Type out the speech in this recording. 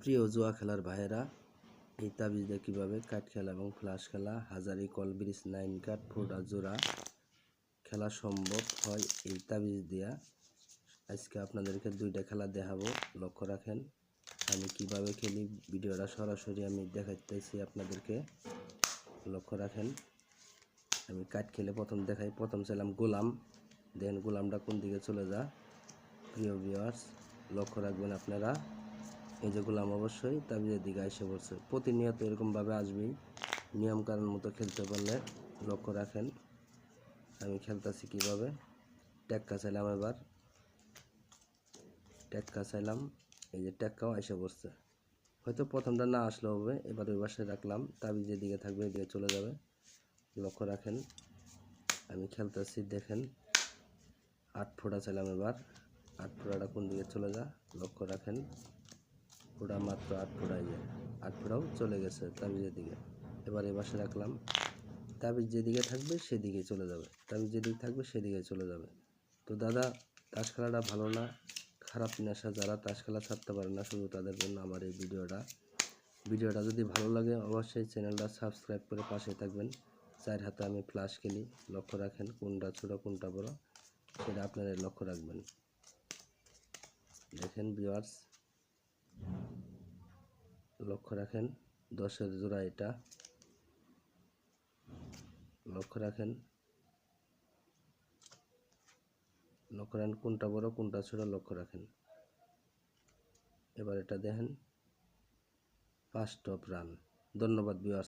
প্রিয় জুয়া খেলার ভাইয়েরা, এই তাবিজ দিয়ে কীভাবে কাঠ খেলা এবং ফ্লাশ খেলা, হাজারি কল ব্রিজ 9 কাঠ ফোটা জোড়া খেলা সম্ভব হয় এই তাবিজ দিয়া। আজকে আপনাদেরকে দুইটা খেলা দেখাবো, লক্ষ্য রাখেন। আমি কিভাবে খেলি ভিডিওটা সরাসরি আমি দেখাইতেছি আপনাদেরকে, লক্ষ্য রাখেন। আমি কাঠ খেলে প্রথম দেখাই। প্রথম ছিলাম গোলাম, দেখেন গোলামটা কোন দিকে চলে যা। প্রিয় ভিউয়ার্স, লক্ষ্য রাখবেন আপনারা। এই যে গোলাম অবশ্যই তাবিজের দিকে এসে পড়ছে। প্রতিনিয়ত এরকমভাবে আসবেই, নিয়মকানুন মতো খেলতে পারলে। লক্ষ্য রাখেন আমি খেলতেছি কীভাবে। টেক্কা চাইলাম, এবার টেক্কা চাইলাম, এই যে টেক্কাও এসে পড়ছে। হয়তো প্রথমটা না আসলেও হবে। এবার ওই পাশে রাখলাম, তাবিজের দিকে থাকবে, এদিকে চলে যাবে। লক্ষ্য রাখেন আমি খেলতেছি, দেখেন 8 ফোঁটা চাইলাম। এবার 8 ফোঁটাটা কোন দিকে চলে যা, লক্ষ্য রাখেন। ফোঁটা মাত্র 8 ফোঁটায় যায়, 8 ফোঁটাও চলে গেছে তাবিজের দিকে। এবার এ পাশে রাখলাম, তাবিজ যেদিকে থাকবে সেদিকে চলে যাবে, তাবিজ যেদিকে থাকবে সেদিকে চলে যাবে। তো দাদা, তাস খেলাটা ভালো না, খারাপ নেশা। যারা তাস খেলা ছাড়তে পারে না, শুধু তাদের জন্য আমার এই ভিডিওটা যদি ভালো লাগে অবশ্যই চ্যানেলটা সাবস্ক্রাইব করে পাশে থাকবেন। 4 হাতে আমি ফ্লাশ খেলি, লক্ষ্য রাখেন কোনটা ছোট কোনটা বড় সেটা আপনারা লক্ষ্য রাখবেন। দেখেন ভিউয়ার্স, লক্ষ্য রাখেন 10-এর জোড়া এটা, লক্ষ্য রাখেন কোনটা বড় কোনটা ছোট, লক্ষ্য রাখেন। এবার এটা দেখেন 5 টপ রান। ধন্যবাদ ভিউয়ার্স।